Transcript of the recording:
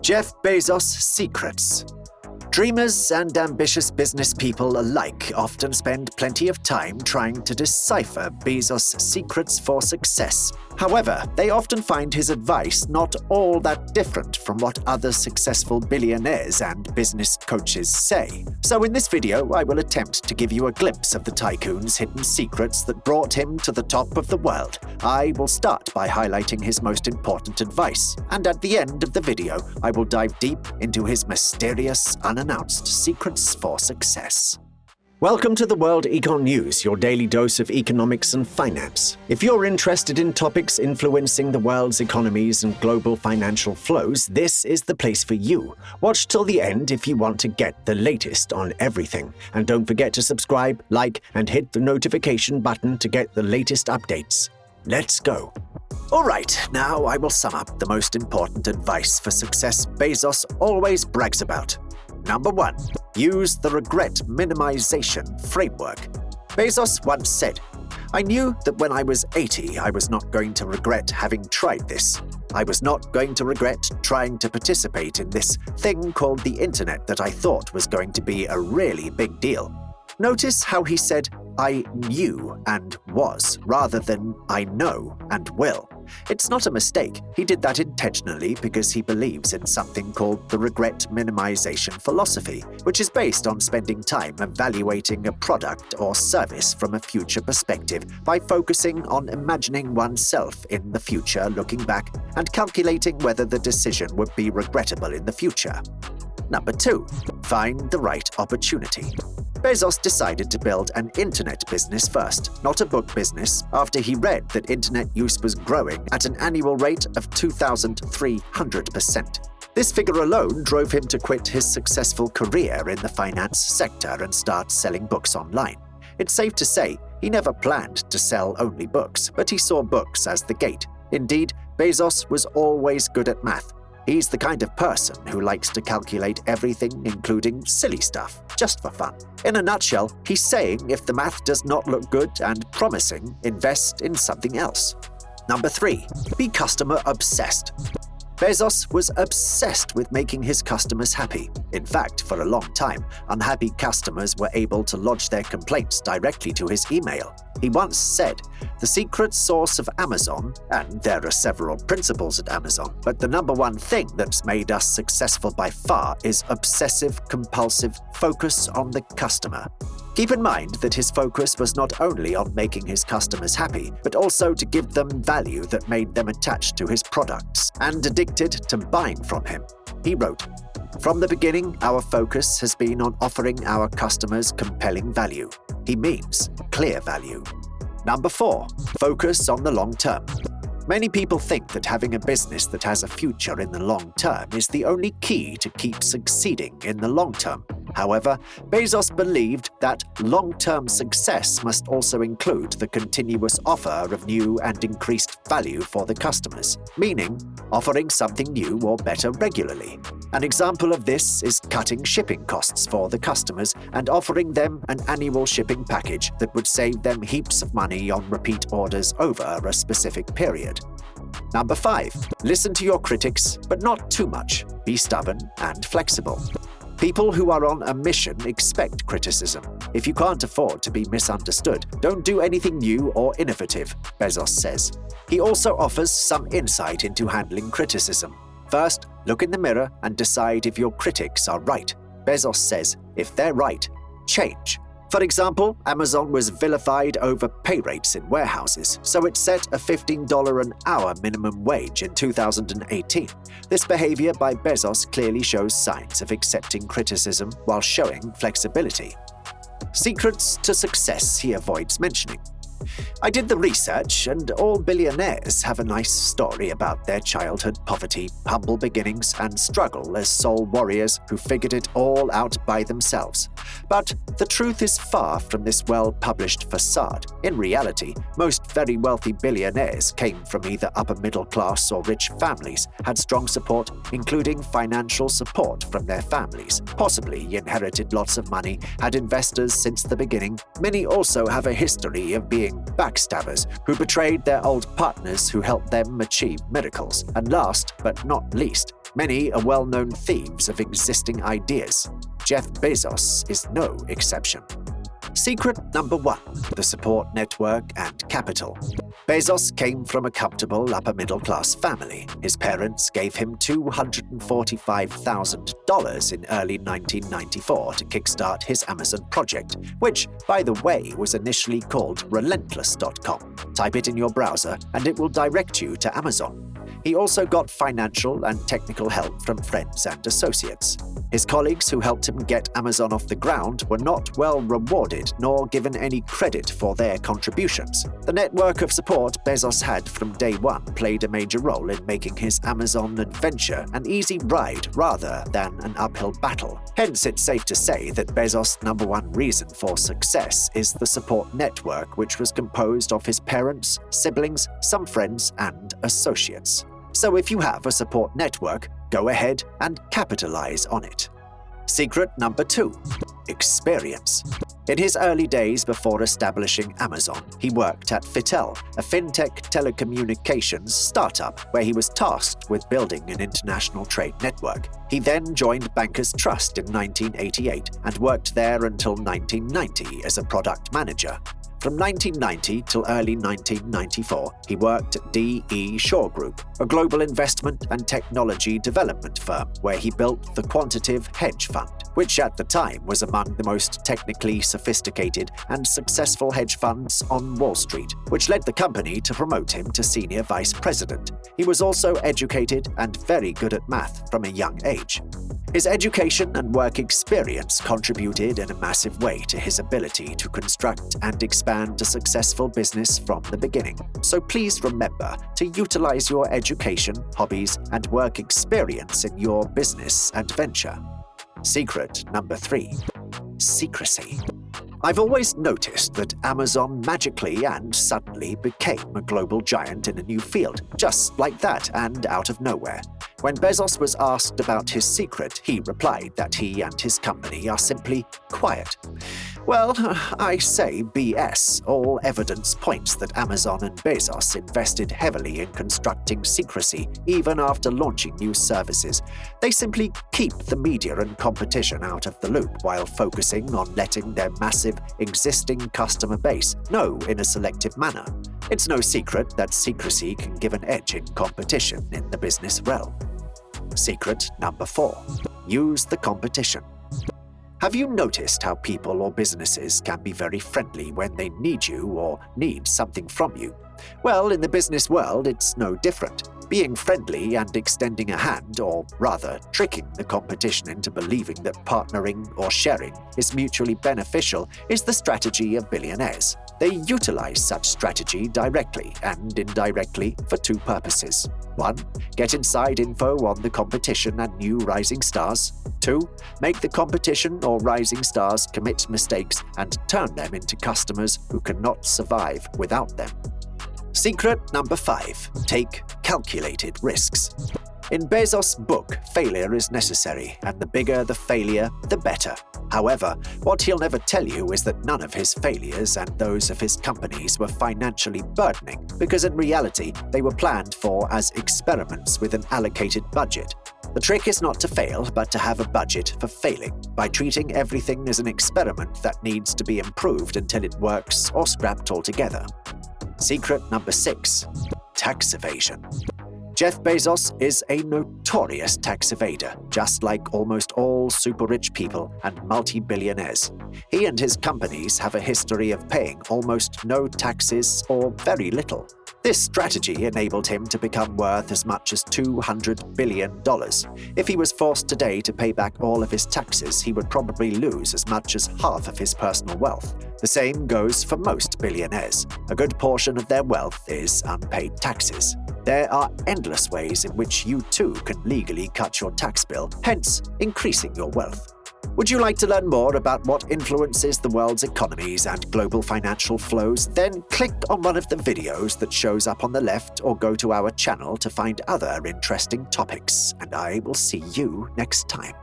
Jeff Bezos' secrets. Dreamers and ambitious business people alike often spend plenty of time trying to decipher Bezos' secrets for success. However, they often find his advice not all that different from what other successful billionaires and business coaches say. So in this video, I will attempt to give you a glimpse of the tycoon's hidden secrets that brought him to the top of the world. I will start by highlighting his most important advice, and at the end of the video, I will dive deep into his mysterious, unannounced secrets for success. Welcome to the World Econ News, your daily dose of economics and finance. If you're interested in topics influencing the world's economies and global financial flows, this is the place for you. Watch till the end if you want to get the latest on everything. And don't forget to subscribe, like, and hit the notification button to get the latest updates. Let's go. Alright, now I will sum up the most important advice for success Bezos always brags about. Number 1. Use the regret minimization framework. Bezos once said, "I knew that when I was 80, I was not going to regret having tried this. I was not going to regret trying to participate in this thing called the internet that I thought was going to be a really big deal." Notice how he said, "I knew and was," rather than "I know and will." It's not a mistake. He did that intentionally because he believes in something called the regret minimization philosophy, which is based on spending time evaluating a product or service from a future perspective by focusing on imagining oneself in the future, looking back, and calculating whether the decision would be regrettable in the future. Number 2. Find the right opportunity. Bezos decided to build an internet business first, not a book business, after he read that internet use was growing at an annual rate of 2,300%. This figure alone drove him to quit his successful career in the finance sector and start selling books online. It's safe to say he never planned to sell only books, but he saw books as the gate. Indeed, Bezos was always good at math. He's the kind of person who likes to calculate everything, including silly stuff, just for fun. In a nutshell, he's saying if the math does not look good and promising, invest in something else. Number 3. Be customer obsessed. Bezos was obsessed with making his customers happy. In fact, for a long time, unhappy customers were able to lodge their complaints directly to his email. He once said, "The secret sauce of Amazon, and there are several principles at Amazon, but the number one thing that's made us successful by far is obsessive-compulsive focus on the customer." Keep in mind that his focus was not only on making his customers happy, but also to give them value that made them attached to his products and addicted to buying from him. He wrote, "From the beginning, our focus has been on offering our customers compelling value." He means clear value. Number 4. Focus on the long term. Many people think that having a business that has a future in the long term is the only key to keep succeeding in the long term. However, Bezos believed that long-term success must also include the continuous offer of new and increased value for the customers, meaning offering something new or better regularly. An example of this is cutting shipping costs for the customers and offering them an annual shipping package that would save them heaps of money on repeat orders over a specific period. Number 5. Listen to your critics, but not too much. Be stubborn and flexible. People who are on a mission expect criticism. If you can't afford to be misunderstood, don't do anything new or innovative, Bezos says. He also offers some insight into handling criticism. First, look in the mirror and decide if your critics are right. Bezos says, if they're right, change. For example, Amazon was vilified over pay rates in warehouses, so it set a $15 an hour minimum wage in 2018. This behavior by Bezos clearly shows signs of accepting criticism while showing flexibility. Secrets to success he avoids mentioning. I did the research, and all billionaires have a nice story about their childhood poverty, humble beginnings, and struggle as soul warriors who figured it all out by themselves. But the truth is far from this well-published facade. In reality, most very wealthy billionaires came from either upper-middle class or rich families, had strong support, including financial support from their families, possibly inherited lots of money, had investors since the beginning. Many also have a history of being backstabbers who betrayed their old partners who helped them achieve miracles. And last but not least, Many are well-known thieves of existing ideas. Jeff Bezos is no exception. Secret number 1: the support network and capital. Bezos came from a comfortable upper-middle-class family. His parents gave him $245,000 in early 1994 to kickstart his Amazon project, which, by the way, was initially called Relentless.com. Type it in your browser and it will direct you to Amazon. He also got financial and technical help from friends and associates. His colleagues who helped him get Amazon off the ground were not well rewarded nor given any credit for their contributions. The network of support Bezos had from day one played a major role in making his Amazon adventure an easy ride rather than an uphill battle. Hence, it's safe to say that Bezos' number 1 reason for success is the support network, which was composed of his parents, siblings, some friends, and associates. So if you have a support network, go ahead and capitalize on it. Secret number 2: experience. In his early days before establishing Amazon, he worked at Fitel, a fintech telecommunications startup where he was tasked with building an international trade network. He then joined Bankers Trust in 1988 and worked there until 1990 as a product manager. From 1990 till early 1994, he worked at D.E. Shaw Group, a global investment and technology development firm where he built the Quantitative Hedge Fund, which at the time was among the most technically sophisticated and successful hedge funds on Wall Street, which led the company to promote him to senior vice president. He was also educated and very good at math from a young age. His education and work experience contributed in a massive way to his ability to construct and expand a successful business from the beginning. So please remember to utilize your education, hobbies, and work experience in your business adventure. Secret number 3: secrecy. I've always noticed that Amazon magically and suddenly became a global giant in a new field, just like that and out of nowhere. When Bezos was asked about his secret, he replied that he and his company are simply quiet. Well, I say BS. All evidence points that Amazon and Bezos invested heavily in constructing secrecy, even after launching new services. They simply keep the media and competition out of the loop while focusing on letting their massive existing customer base know in a selective manner. It's no secret that secrecy can give an edge in competition in the business realm. Secret number 4: use the competition. Have you noticed how people or businesses can be very friendly when they need you or need something from you? Well, in the business world, it's no different. Being friendly and extending a hand, or rather tricking the competition into believing that partnering or sharing is mutually beneficial, is the strategy of billionaires. They utilize such strategy directly and indirectly for 2 purposes. 1. Get inside info on the competition and new rising stars. 2. Make the competition or rising stars commit mistakes and turn them into customers who cannot survive without them. Secret number 5: take calculated risks. In Bezos' book, failure is necessary, and the bigger the failure, the better. However, what he'll never tell you is that none of his failures and those of his companies were financially burdening, because in reality, they were planned for as experiments with an allocated budget. The trick is not to fail, but to have a budget for failing, by treating everything as an experiment that needs to be improved until it works or scrapped altogether. Secret number 6: tax evasion. Jeff Bezos is a notorious tax evader, just like almost all super-rich people and multi-billionaires. He and his companies have a history of paying almost no taxes or very little. This strategy enabled him to become worth as much as $200 billion. If he was forced today to pay back all of his taxes, he would probably lose as much as half of his personal wealth. The same goes for most billionaires. A good portion of their wealth is unpaid taxes. There are endless ways in which you too can legally cut your tax bill, hence increasing your wealth. Would you like to learn more about what influences the world's economies and global financial flows? Then click on one of the videos that shows up on the left or go to our channel to find other interesting topics, and I will see you next time.